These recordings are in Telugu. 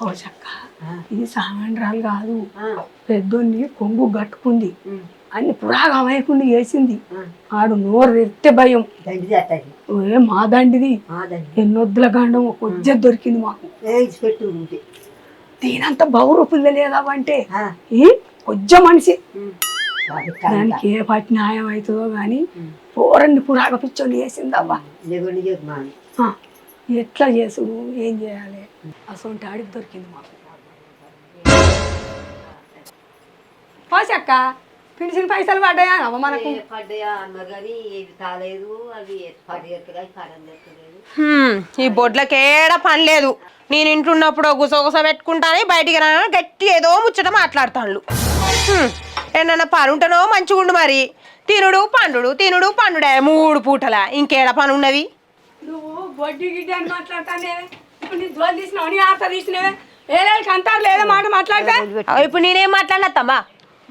పోషక్క ఇది సామాన్రాలు కాదు, పెద్దోన్ని కొంగు గట్టుకుంది అన్ని పురాగమైకుండా వేసింది. ఆడు నోరు తెరిస్తే భయం. ఏ మా దండిది ఎన్నొద్దుల గండం కొజ్జ దొరికింది మాకు. దీనంత బౌరు పిల్లలేదావంటే ఈ కొజ్జ మనిషి. దానికి ఏ పట్టి న్యాయం అవుతుందో గాని పోరండి పురాగ పిచ్చోని వేసిందవ్వా. ఎట్లా చేసుడు ఏం చేయాలి అసలు ఆడికి దొరికింది మాకు. పోసక్క పిలిచిన పైసలు పడ్డాయా అవ్వ మనకు? ఈ బొడ్లకేడా పని లేదు. నేను ఇంట్లున్నప్పుడు గుసగుస పెట్టుకుంటానే బయటికి రా గట్టి ఏదో ముచ్చట మాట్లాడతాళ్ళు. ఏమన్నా పని ఉంటనో మంచిగుండు మరి. తినుడు పండుడే 3 పూటల ఇంకేడ పని ఉన్నది? నువ్వు బొడ్డి గిడ్డి అని మాట్లాడతానే. ఇప్పుడు నీ జోలు తీసినావు, నీ ఆట తీసినవే ఏళ్ళకి అంటారు లేదా మాట మాట్లాడితే. ఇప్పుడు నేనేం మాట్లాడతామా?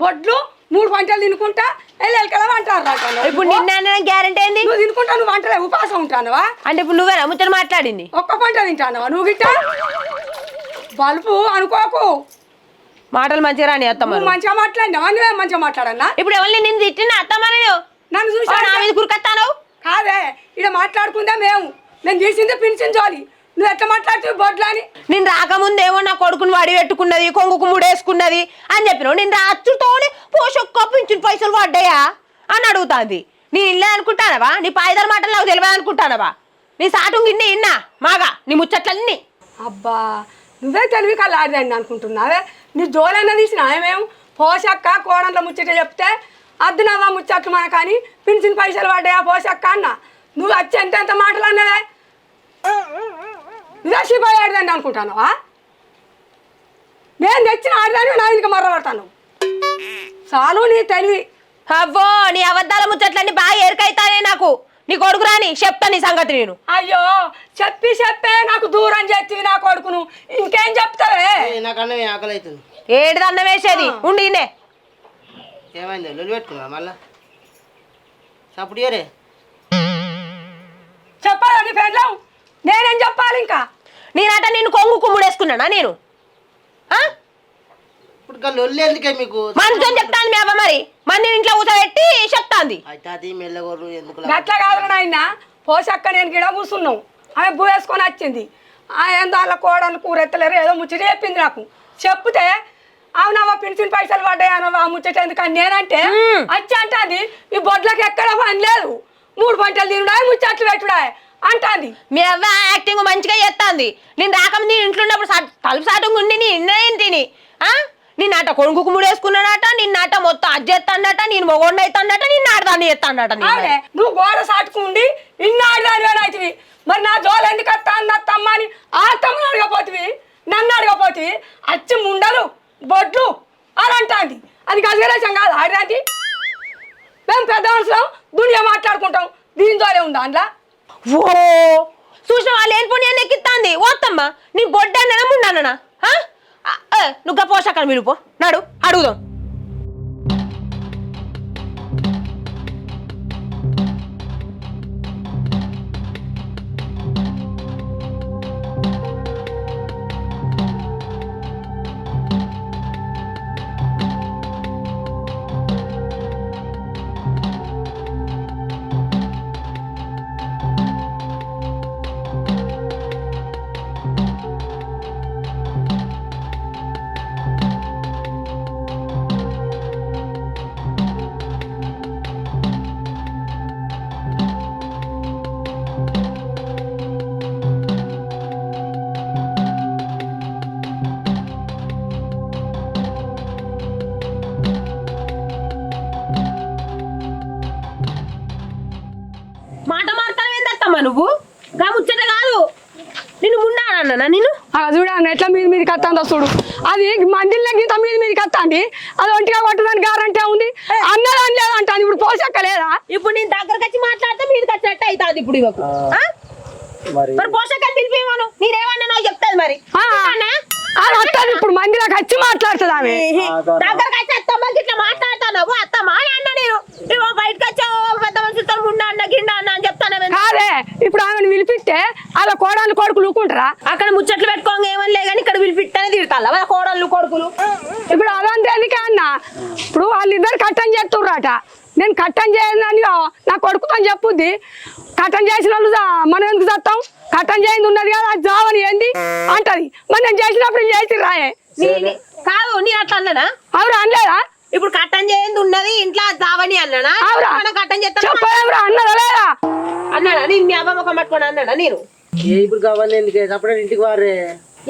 బొడ్లు 3 పంటలు తినుకుంటా ఎల్లెలకలా అంటారు. ఇప్పుడు నిన్న గ్యారెంటీ ఏంది? నువ్వు తినుకుంటా నువ్వు వంటలే ఉపాసం ఉంటానవా? అంటే ఇప్పుడు నువ్వేనా ముచ్చట మాట్లాడింది? ఒక్క పంట తింటానవా నువ్వు గిట్ట? బలుపు అనుకోకు. మాటలు మంచిగా రాని అత్తమ్మ. మంచిగా మాట్లాడినావా? నువ్వే మంచిగా మాట్లాడన్నా? ఇప్పుడు ఎవరిని నేను తిట్టిన అత్తమ్మ? నన్ను చూసి గురికత్తాను కాదే. ఇక్కడ మాట్లాడుకుందా మేము. నేను చేసిందే పిలిచిన జోలి. నువ్వు ఎట్లా మాట్లాడుతావు బొడ్లు అని? నేను రాకముందేమో నా కొడుకుని వడి పెట్టుకున్నది, కొంగుకు ముడేసుకున్నది అని చెప్పినావు. నేను రాత్రుతోనే పోషొక్క పింఛన్ పైసలు పడ్డాయా అని అడుగుతాంది. నేను ఇల్లే అనుకుంటానవా? నీ పాయిదాల మాటలు నాకు తెలియదు అనుకుంటానవా? నీ సాటు గిన్నె ఇన్నా మాగా నీ ముచ్చట్లన్నీ. అబ్బా నువ్వే తెలివి కళ్ళు ఆడిదాన్ని అనుకుంటున్నావే. నీ జోలన్నా తీసిన మేము పోషక్క కోడళ్ళ ముచ్చట చెప్తే అద్దునవ్వా ముచ్చట్లు మన కానీ పిలిచిన పైసలు పడ్డాయా పోషక్క అన్న. నువ్వు వచ్చి ఎంత మాటలు అన్నదే. నువ్వే సిపాయి ఆడదాన్ని అనుకుంటానవా? నేను తెచ్చిన ఆడదాన్ని నా ఇంటికి మర్రపడతాను. చాలు నీ తెలివి. అవ్వో నీ అబద్ధాల ముచ్చట్లన్నీ బాగా ఎరుకైతానే నాకు. నీ కొడుకు రాని చెప్తా నీ సంగతి నేను. అయ్యో చెప్పే నాకు దూరం చేతివి నా కొడుకును. ఇంకేం చెప్తావే? నాకన్నా ఆకలి అవుతుంది. ఏడు అన్నం వేసేది ఉండి ఏమైంది? లొల్లి పెట్టుకున్నా మళ్ళా చప్పుడు చెప్పాలని పెళ్ళం నేనేం చెప్పాలి ఇంకా? నేనట నేను కొంగు కుమ్ముడేసుకున్నానా నేను? ఇప్పుడు లొల్లి ఎందుకే మీకు? మంచిగా చెప్తాను మీ అవ్వ మరి. మంది ఇంట్లో కూర్చోబెట్టి చెప్తాంది. అయితే అది మెల్లగొర్రు ఎందుకు అట్లా కాదు నాయన. పోషక్క నేను గిడ కూర్చున్నావు. ఆమె బూ వేసుకొని వచ్చింది. ఏందో వాళ్ళ కోడలు కూర ఎత్తలేరు ఏదో ముచ్చట చెప్పింది నాకు. చెప్తే అవునవ్వ పిలిచిన పైసలు పడ్డాయనవ్వ ముచ్చట ఎందుకని నేనంటే వచ్చి అంటాంది ఈ బొడ్లకి ఎక్కడ పని లేదు, 3 పంటలు తినుడా ముచ్చట్లు పెట్టుడా అంటాంది. మీ అవ్వ యాక్టింగ్ మంచిగా చేస్తాంది. నేను రాకముందు నేను ఇంట్లో ఉన్నప్పుడు తలుపు సాటంగా ఉండి నిన్నేంటిని నిన్నట కొడుకు ముడేసుకున్నాడట, నిన్నట మొత్తం అది చేస్తాడట, నేను మొగోండి అవుతాడట, నిన్న ఆడదాన్ని చేస్తాడట. నువ్వు గోడ సాటుకుండి నిన్న ఆడదాని అవుతుంది. మరి నా జోలు ఎందుకు వస్తా అత్తమ్మ అని ఆ అత్తమ్మని అడగపోతుంది, నన్ను అడగపోతుంది. అచ్చి ముండలు బొడ్లు అని అంటాంది. అది గజగరేషం కాదు ఆడదాంటి. మేము పెద్ద మనుషులం దునియా మాట్లాడుకుంటాం. దీని జోలే ఉందా అందులో? ఓ చూసిన వాళ్ళు ఏం పుణ్యాన్ని ఎక్కిస్తాంది. ఓత్తమ్మా నీ బొడ్డన్నా ముండన్నా నువ్వు పోషాకని మీరు పో నాడు అడుగుదాం. నువ్వు ముచ్చట కాదు నిన్ను ముండా నేను చూడండి ఎట్లా మీది కత్తాందో చూడు. అది మందిలో గీత మీది కత్తాంది. అది ఒంటిగా కొట్టడానికి గ్యారంటీ ఉంది. అన్నది అనలేదు అంటాను. ఇప్పుడు పోషక్క లేదా? ఇప్పుడు నేను దగ్గరకు వచ్చి మాట్లాడితే మీది వచ్చినట్టు అవుతుంది. ఇప్పుడు ఇవ్వకు మరి పోషకాలు పిలిపిమను. నేనేమన్నా నాకు చెప్తాది మరి. అది వస్తుంది ఇప్పుడు మందిలోకి వచ్చి మాట్లాడుతుంది ఆమె. దగ్గరకు వచ్చి అత్తమ్మ ఇట్లా మాట్లాడుతున్నావు అత్తమ్మ అని అన్నా. నేను బయటకు వచ్చావు పెద్ద మనుషులతో ఉండ అన్న గిండ అన్న అని చెప్తాను. కాదే ఇప్పుడు ఆమెను పిలిపిస్తే అలా కోడలు కొడుకులు ఊకుంటారా? అక్కడ ముచ్చట్లు పెట్టుకోంగా ఏమనిలే కానీ ఇక్కడ పిలిపిట్టనే తిడతాను వాళ్ళ కోడళ్ళు కొడుకులు. ఇప్పుడు అదంతేందుకే అన్న, ఇప్పుడు వాళ్ళిద్దరు కట్టం చేస్తుర్రట. నేను కట్టం చేయదని నా కొడుకుతో చెప్పుద్ది. కట్టం చేసిన వాళ్ళు మనం ఎందుకు చేస్తాం? కట్టం చేయింది ఉన్నది కదా, అది జావని ఏంది అంటది. మరి నేను చేసినప్పుడు చేసి రాయే కాదు నీ అట్లా అన్నానా? అవురా అనలేదా? ఇప్పుడు కట్టం చేయండి ఉన్నది ఇంట్లో దావని అన్నానా? అవురా కట్టం చేస్తా చెప్పలేవురా అన్నదా లేదా? అన్నాడా? నేను మీ అమ్మ ముఖం పట్టుకొని అన్నాడా నేను? ఇప్పుడు కావాలి ఎందుకే అప్పుడే ఇంటికి వారే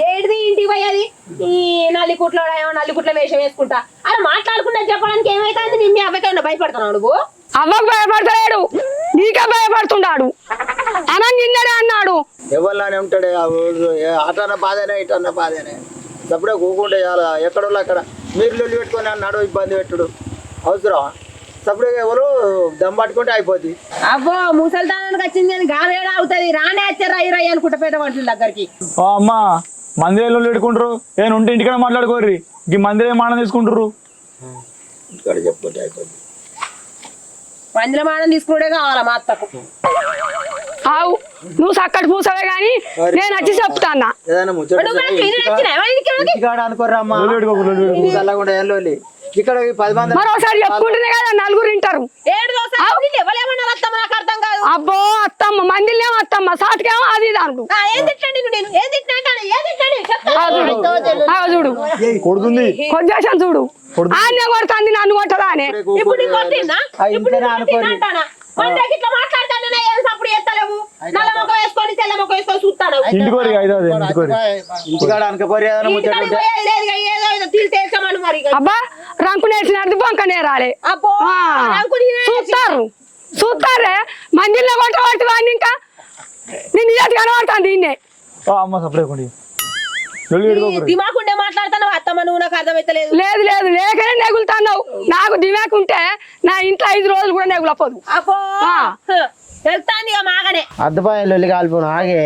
ఏడిది ఇంటికి పోయేది? ఈ నల్లికుట్లో నల్లికుట్లో వేషం వేసుకుంటా అలా మాట్లాడుకుంటా చెప్పడానికి ఏమైతుంది? నేను మీ అబ్బాయికి ఏమన్నా భయపడుతున్నావు నువ్వు? అవ్వకు భయపడతలేడు, నీకే భయపడుతున్నాడు. అనంగిన్నడే అన్నాడు. ఎవరిలానే ఉంటాడే అటన్న బాధనే ఇటన్న బాధనే. అప్పుడే కూకుంటే చాలా ఎక్కడో అక్కడ మీరు లొల్లి పెట్టుకొని అన్నాడు ఇబ్బంది పెట్టుడు అవసరం. సప్పుడే ఎవరు దమ్ పట్టుకుంటే అయిపోద్ది. అబ్బో ముసలిదానానికి వచ్చింది కానీ గావేడా అవుతుంది. రానే వచ్చారు రై అనుకుంటా పేద మనుషుల దగ్గరికి. అమ్మా మందిలో పెట్టుకుంటారు ఏమైనా ఉంటే ఇంటికనే మాట్లాడుకోర్రి. ఈ మందిలో ఏం మానం తీసుకుంటారు? ఇక్కడ చెప్పుకుంటే అయిపోద్ది. మందిలో మానం తీసుకుంటే కావాలా మా అత్తకు? ఆవు నువ్వు చక్కటి పూసవే గాని నేను వచ్చి చెప్తాన్నా. ఏదైనా ముచ్చట అనుకోర్రా అమ్మా చల్లకుండా ఏం లోలి ఇక్కడ 10 మంది మరోసారి చెప్పుకుంటేనే కదా నలుగురు వింటారు. అర్థం కాదు. అబ్బో అత్తమ్మ మందిలేమో అత్తమ్మ సాటుకేమో అది దాంట్లో చూడు కొడుతుంది కొంచెం చూడు ఆన్నే కొడుతుంది నన్ను కొట్టదా అని. ఇప్పుడు నీకు కొట్టిందా? ఇప్పుడు నీకు అనుకోని కొట్టిందంటానా? వంటకి ఇట్లా మాట్లాడతానే ఏం సప్పుడు చేస్తలేవు. నల్ల మొక్క వేసుకొని తెల్ల మొక్క వేసుకొని చూస్తాను. ఇంటికోరి ఇంటికోరి ఇంటికాడ అనుకోపోయి ఏదైనా ముచ్చట ఉంటే ఏదో ఏదో తీసేసామని మరి. అబ్బా రంకు నేర్చినది బంక నేరాలే. అబ్బో చూస్తారు చూస్తారే మందిలో కొట్టబట్టి వాడిని ఇంకా నేను నిజాతి కనబడుతుంది ఇన్నే. అమ్మ సపరేట్ దిమాకుండే మాట్లాడతాను అత్తమ్మ నువ్వు నాకు అర్థమైతలేదు. లేదు లేదు లేకనే నెగులుతున్నావు. నాకు దిమాకుంటే నా ఇంట్లో 5 రోజులు కూడా నెగులపోదు. అబ్బో వెళ్తాను ఇక మాగనే అద్దపాయ లొల్లి కాలిపోను ఆగే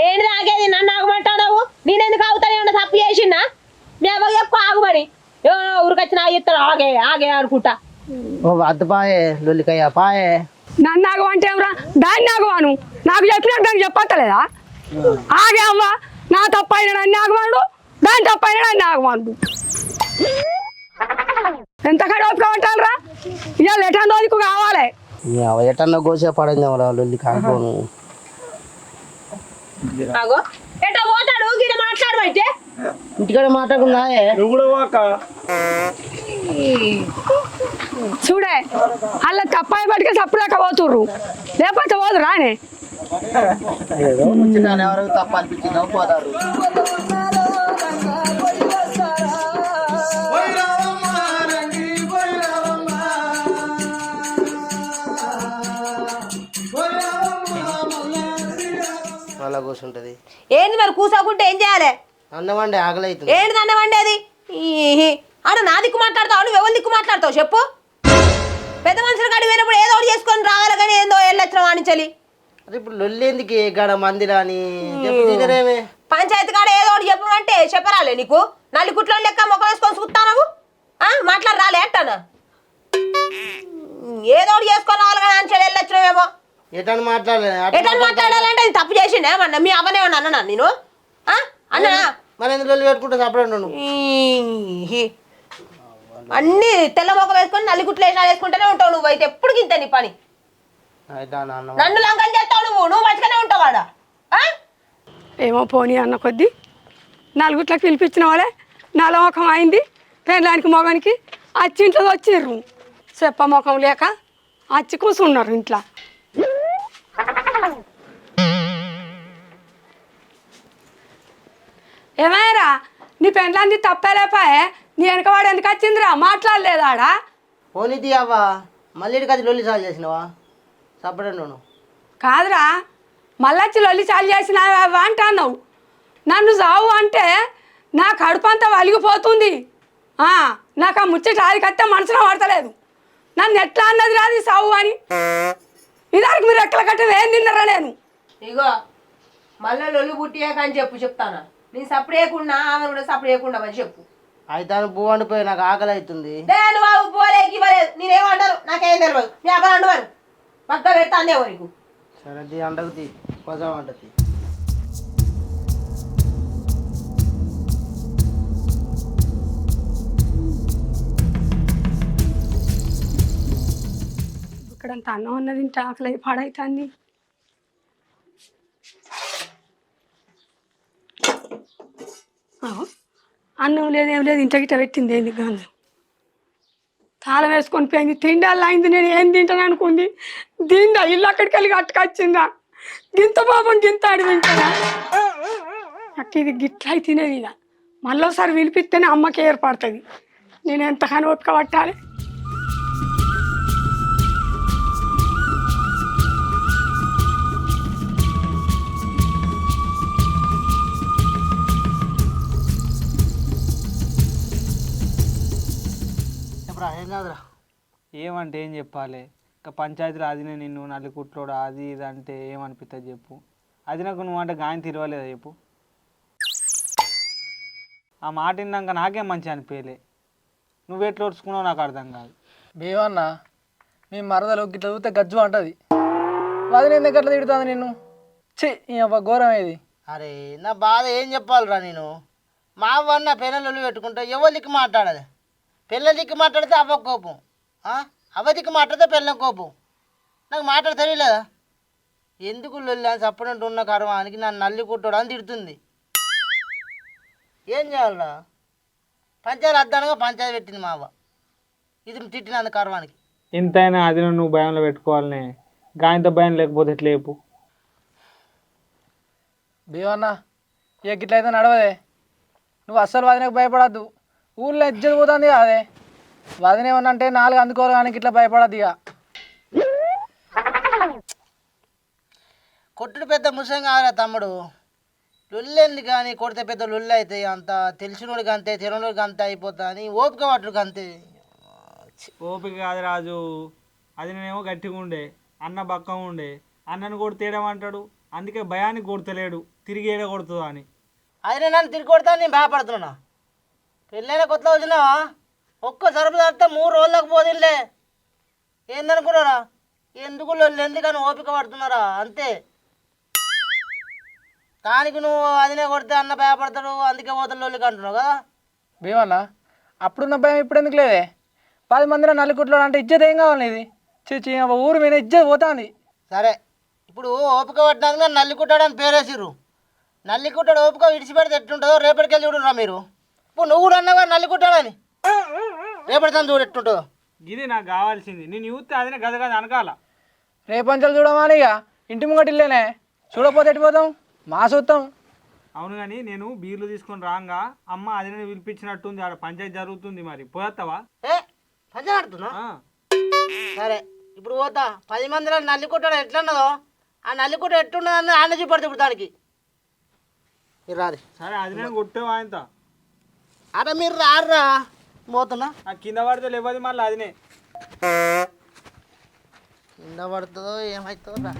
ఏంటి ఆగేది? నన్ను ఆగమంటావు? నేనెందుకు ఆగుతాను? ఏమన్నా తప్పు చేసిందా? మీ అవ్వ చెప్పు ఆగుమని. ఊరికొచ్చిన ఆగిస్తాను ఆగే ఆగే అనుకుంటా. ఓ అద్దపాయే లొల్లికయ్యా పాయే నన్ను ఆగమంటే ఎవరా దాన్ని ఆగవాను? నాకు చెప్పినట్టు దానికి చెప్పట్టలేదా? ఆగే అవ్వ నా తప్పైన నన్ను ఆగమాడు, దాని తప్పైన నన్ను ఆగమాడు. ఎంత కడవట్టుకోమంటారా? ఇవాళ ఎటన్ రోజుకు కావాలి. ఎటన్నా కోసే పడింది లొల్లి కాలిపోను. ఆగో ఎటో పోతాడు గిడ మాట్లాడబట్టే ఇంటికాడ మాట్లాడుకున్నా నువ్వు కూడా అక్క చూడే అలా తప్పాయి పట్టుకే సప్పుడాక పోతుర్రు, లేకపోతే పోదు రానే. ఏదో ముచ్చట ఎవరికి తప్ప అనిపించిందో పోతారు. అలా కూర్చుంటది. ఏంది మరి కూసాకుంటే ఏం చేయాలి? అన్నమండి ఆకలి అవుతుంది. ఏంటి అన్నమండి అది? ఆడ నా దిక్కు మాట్లాడతావు, నువ్వు ఎవరి దిక్కు మాట్లాడతావు చెప్పు? పెద్ద మనుషుల కాడి పోయినప్పుడు ఏదో ఒకటి చేసుకొని రావాలి కానీ ఏందో వెళ్ళొచ్చిన వాణించాలి. అదే ఇప్పుడు లొల్లి ఎందుకు గడ మందిరా అని చెప్పుతీరేమే. పంచాయతీ కాడ ఏదో ఒకటి చెప్పమంటే చెప్పరాలే నీకు? నల్లికుట్లో లెక్క మొక్క వేసుకొని చూస్తావు మాట్లాడి రాలే అంటానా? ఏదో ఒకటి చేసుకొని రావాలి కానీ అని వెళ్ళొచ్చినావేమో. ఎటని మాట్లాడలేదు ఎట్లా మాట్లాడాలంటే అది తప్పు చేసిండే ఏమన్నా? మీ అవనే అన్నా నేను అన్నా మరి ఎందుకు లొల్లి పెట్టుకుంటే సపరేట్ అన్ని తెల్ల మొక్క వేసుకొని నల్లికుట్లు వేసుకుంటూనే ఉంటావు నువ్వు. అయితే ఎప్పుడు గింత నీ పని. నన్ను లంకం చేస్తావు నువ్వు మంచిగానే ఉంటావు వాడ. ఏమో పోనీ అన్న కొద్దీ నలుగుట్లకి పిలిపించిన వాళ్ళే నలముఖం అయింది. పెళ్ళానికి మొగానికి అచ్చి ఇంట్లో వచ్చిర్రు, చెప్ప ముఖం లేక అచ్చి కూర్చున్నారు ఇంట్లో. ఏమైనా నీ పెండ్లాంది తప్పేలేపాయే, నీ వెనకవాడు ఎందుకు వచ్చిందిరా? మాట్లాడలేదాడా? పోనీతి అవ్వా మళ్ళీ అది లొల్లి సాల్వ్ చేసినవా? సపరేట్ కాదురా మళ్ళొచ్చి లొల్లి చాలు చేసినావా అంటున్నావు. నన్ను సావు అంటే నా కడుపు అంతా వలిగిపోతుంది. నాకు ఆ ముచ్చట ఆదికత్తే మనసులో పడతలేదు. నన్ను ఎట్లా అన్నది రాదు సావు అని. ఇదానికి మీరు ఎక్కల కట్టం ఏం తిన్నారా? నేను ఇగో మళ్ళీ లొల్లి పుట్టియాక అని చెప్తానా? నేను సప్పుడు చేయకుండా ఆమె కూడా సప్పుడు చేయకుండా అని చెప్పు. అయితే పువ్వు వండిపోయి నాకు ఆకలి అవుతుంది. బాబు పోలేకి ఇవ్వలేదు నేనేమంటారు నాకేం తెలియదు. మీ అక్కడ అండవారు పక్క పెడతా అందేవో నీకు సరే తీ అంటకు తీ కొంచెం అంటది ఇక్కడంత అన్నం ఉన్నది ఇంత ఆకలి పాడైతుంది. అన్నం లేదు ఏం లేదు ఇంట గిట్ట పెట్టింది ఏంది గాంధీ తాళం వేసుకొని పోయింది. తిండాలి అయింది. నేను ఏం తింటాను అనుకుంది. దీందా ఇల్లు అక్కడికి వెళ్ళి కట్టుకొచ్చిందా? గింత పాపం గింత అడిగి తింటారా? అక్క ఇది గిట్లా తినేది ఇక మళ్ళీసారి పిలిపిస్తేనే అమ్మకి ఏర్పడుతుంది. నేను ఎంతగానో ఓపిక పట్టాలి. చెప్పరా ఏం కాదురా. ఏమంటే ఏం చెప్పాలి? ఇంకా పంచాయతీలో అదినే నిన్ను నల్లికుట్లోడు అది ఇది అంటే ఏమనిపిస్తుంది చెప్పు. అది నాకు నువ్వు అంటే గాయం తిరవలేదా చెప్పు. ఆ మాట విన్నాక నాకేం మంచి అనిపించలే. నువ్వు ఎట్లా ఓడ్చుకున్నావు నాకు అర్థం కాదు. బేవన్నా మీ మరదలు గిట్ల చూస్తే గజ్జు అంటది. వదిన ఎందుకు అట్లా తిడుతుంది నిన్ను? ఛీ ఘోరం ఏది. అరే నా బాధ ఏం చెప్పాలిరా నేను. మా అవ్వన్న పిల్లలు పెట్టుకుంటే ఎవరికి మాట్లాడదు. పిల్లలకి మాట్లాడితే అవ్వ కోపం, అవ్వదికి మాట్లాడితే పిల్లల కోపం. నాకు మాట్లాడ తెలియలేదా? ఎందుకు లొల్లి అని సపరేట్ ఉన్న కర్వానికి నన్ను నల్లి కుట్టాడు అని తిడుతుంది. ఏం చేయాలరా? పంచాయతీ అద్దనగా పంచాయతీ పెట్టింది మా అవ్వ. ఇది తిట్టినందు కర్వానికి. ఎంతైనా అది నువ్వు భయంలో పెట్టుకోవాలనే. గాయంతో భయం లేకపోతే ఎట్లా చెప్పు. బేవన్నా ఇక గిట్లయితే నడవదే. నువ్వు అస్సలు వదినకు భయపడద్దు. ఊళ్ళో ఇజ్జత పోతుంది అదే. వదిన ఏమన్నంటే 4 అందుకోవాలి కానీ ఇట్లా భయపడద్దు ఇక. కొట్టుడు పెద్ద ముసం కాదురా తమ్ముడు. లొల్లేంది కానీ కొడితే పెద్ద లొల్లి అవుతాయి. అంత తెలిసినోడికి అంతే తెలియనోడికి అంతే అయిపోతా అని ఓపిక పట్టుడికి అంతే. ఓపిక కాదు రాజు. అది నేనేమో గట్టిగా ఉండే, అన్న బక్కగా ఉండే. అన్నను కొడితేయడమంటాడు. అందుకే భయానికి కొడతలేడు, తిరిగి ఏడ కొడుతుందా అని. అది నేను నన్ను తిరిగి కొడతాను నేను భయపడుతున్నా. పెళ్ళైన కొత్తలో వచ్చినావా ఒక్క సరుపు తాగితే 3 రోజులకు పోదిలే. ఏందనుకున్నారా? ఎందుకు లొల్లి ఎందుకని ఓపిక పడుతున్నారా అంతే. దానికి నువ్వు అదినే కొడితే అన్న భయపడతాడు అందుకే పోతాడు లొల్లికి అంటున్నావు కదా. బేవన్నా అప్పుడున్న భయం ఇప్పుడు ఎందుకు లేదే? 10 మందిలో నల్లికుట్లో అంటే ఇజ్జత ఏం కావాలి ఇది? చీ ఊరు మీద ఇజ్జత పోతుంది. సరే ఇప్పుడు ఓపిక పట్టినాక నన్ను నల్లికుట్టాడని పేరేసిర్రు. నల్లికుట్టాడు ఓపిక విడిచిపెడితే ఎట్టుంటుందో రేపటికెళ్ళి చూడురా మీరు. ఇప్పుడు నువ్వు కూడా అన్నావు నల్లికుట్టాడని, రేపటిదాన్ని చూడు ఎట్టుంటుందో. ఇది నాకు కావాల్సింది. నేను చూస్తే అదినే గద గద అనకాల. రేపంచలు చూడమని ఇక ఇంటి ముంగటి ఇల్లేనే. చూడకపోతే ఎట్టిపోతాం? మా చూస్తాం. అవును కానీ నేను బీర్లు తీసుకొని రాగా అమ్మ అదినే పిలిపించినట్టుంది. ఆడ పంచాయతీ జరుగుతుంది, మరి పోతావా? పంచం ఆడుతున్నా. సరే ఇప్పుడు పోతా. 10 మందిలో నల్లికుట్టాడు ఎట్లన్నదో ఆ నల్లికుట్ట ఎట్టున్నదని ఆయన చూపడుతుంది ఇప్పుడు దానికి. మీరు రాదు. సరే అదినే కొట్టేవా ఆయనతో. అరే మీరు రారురా పోతున్నా. ఆ కింద పడితే లేవది మళ్ళీ అదినే. కింద పడుతుందో ఏమవుతుందో రా.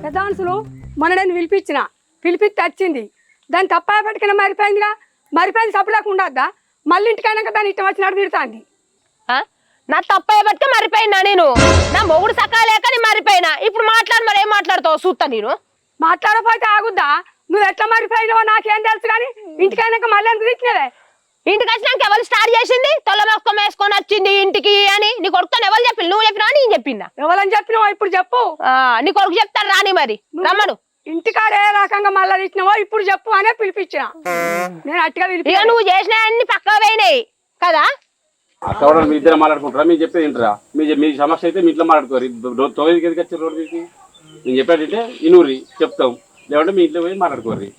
పెద్దాన్సులు మొన్న నేను పిలిపిస్తే వచ్చింది. దాన్ని తప్ప పట్టుకుని మరిపోయిందిగా. మరిపోయింది సప్పుడేకుండా ఉండద్దా? మళ్ళీ ఇంటికైనాక దాన్ని ఇష్టం వచ్చినట్టు తిడుతుంది. నా తప్పే బట్టే మరిపోయినా నేను. నా మొగుడు సకాలేక నేను మరిపోయినా. ఇప్పుడు మాట్లాడు, మరి ఏం మాట్లాడుతావు చూస్తా నేను. మాట్లాడకపోతే ఆగుద్దా? నువ్వు ఎట్లా మరిపోయినావో నాకేం తెలుసు కానీ ఇంటికైనాక మళ్ళీ ఎందుకు తిట్టినవే? ఇంటికి వచ్చినాక ఎవరు స్టార్ట్ చేసింది? తొల మొక్క వేసుకొని వచ్చింది ఇంటికి అని నీ కొడుకుతో ఎవరు చెప్పి? నువ్వు చెప్పినా నేను చెప్పినా? ఎవరని చెప్పినావో ఇప్పుడు చెప్పు. నీ కొడుకు చెప్తాను రాని మరి రమ్మను. ఇంటికాడ ఏ రకంగా మళ్ళీ తిట్టినావో ఇప్పుడు చెప్పు అనే పిలిపించిన. నేను అట్టిగా ఇక నువ్వు చేసిన అన్ని పక్కగా పోయినాయి కదా. అక్కడ మీ ఇద్దరు మాట్లాడుకుంటారా? మీరు చెప్పేది ఏంటరా? మీ సమస్య అయితే మీ ఇంట్లో మాట్లాడుకోరు. 9కి ఎందుకు వచ్చారు రోడ్డు తీసి? నేను చెప్పాడంటే ఇనూరి చెప్తాం, లేదంటే మీ ఇంట్లో పోయి మాట్లాడుకోర్రి.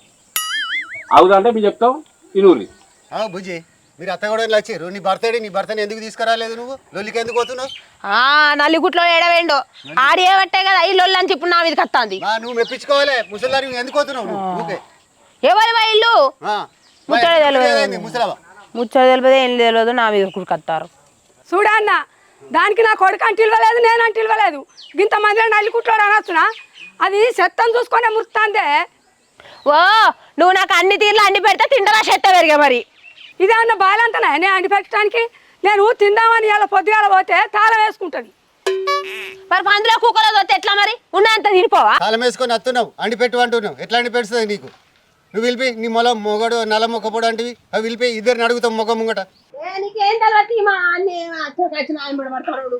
అవుదా అంటే మీరు చెప్తాం ఇనూరి. బుజ్జి మీరు అత్త కూడా వచ్చారు. నీ భర్తని ఎందుకు తీసుకురాలేదు? నువ్వు లొల్లికి ఎందుకు పోతున్నావు? నల్లిగుట్లో ఏడవేండో ఆడి ఏవట్టే కదా ఈ లొల్లి అని చెప్పు నా మీదకి వస్తుంది. నువ్వు మెప్పించుకోవాలి. ముసలి ఎందుకు పోతున్నావు? ఎవరి ఇల్లు ముచ్చట తెలియదు. ముసలవా ముచ్చట తెలియదు, ఏం తెలియదు, నా మీద కుడుకొస్తారు. చూడన్న దానికి నా కొడుకు అంటే ఇవ్వలేదు, నేను అంటే ఇవ్వలేదు. ఇంతమందిలో నల్లికుట్లోడు అనొచ్చునా? అది చెత్తను చూసుకొనే మురుతాందే. ఓ నువ్వు నాకు అన్ని తీర్లు అన్ని పెడితే తిండరా చెత్త పెరిగా మరి. ఇదేమన్నా బాలంతనా నేను అండి పెట్టడానికి నేను తిందామని ఇలా పొద్దుగాల పోతే తాళం వేసుకుంటుంది. మరి పందులో కుక్కలో వస్తే ఎట్లా మరి ఉన్నంత తినిపోవా? తాళం వేసుకొని వస్తున్నావు అండి పెట్టు అంటున్నావు. ఎట్లా అండి పెడుతుంది నీకు? నువ్వు వెళ్ళిపి నీ మొగడు నల్ల మొక్కపోడు అంటివి. అవి వెళ్ళిపి ఇద్దరిని అడుగుతావు మొక్క ముంగట. నీకేం తెలియదు మా అన్నీ వచ్చిన ఆయన పడతాడు.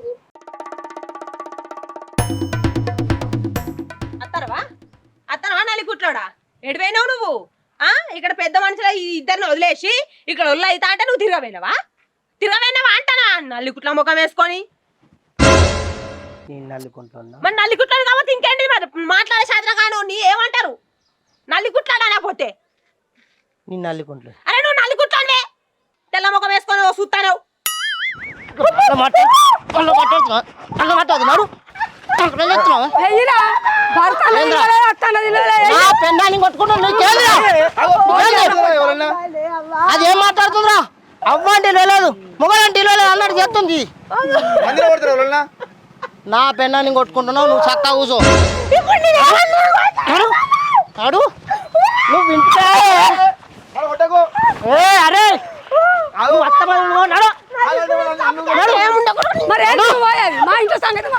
అత్తరవా నలికుట్లోడా ఎడిపోయినావు నువ్వు? ఇక్కడ పెద్ద మనుషుల ఇద్దరిని వదిలేసి ఇక్కడ ఒళ్ళు అవుతా అంటే నువ్వు తిరగపోయినావా అంటానా? నల్లికుట్ల ముఖం వేసుకొని మరి నల్లికుట్లాడు కాబట్టి ఇంకేంటి మరి మాట్లాడే శాస్త్రం కాను నీ ఏమంటారు? నల్లికుట్లాడా పోతే అరే నువ్వు నల్లికుట్లాడే తెల్ల ముఖం వేసుకొని చూస్తాను. అదేం మాట్లాడుతుందిరా? అవ్వంటే లేదు మొగలంటే లేదు అన్నట్టు చెప్తుంది. నా పెన్నాన్ని కొట్టుకుంటున్నావు నువ్వు చక్కగా కూర్చో. నువ్వు వింటే అరే మరి మా ఇంట్లో సంగతి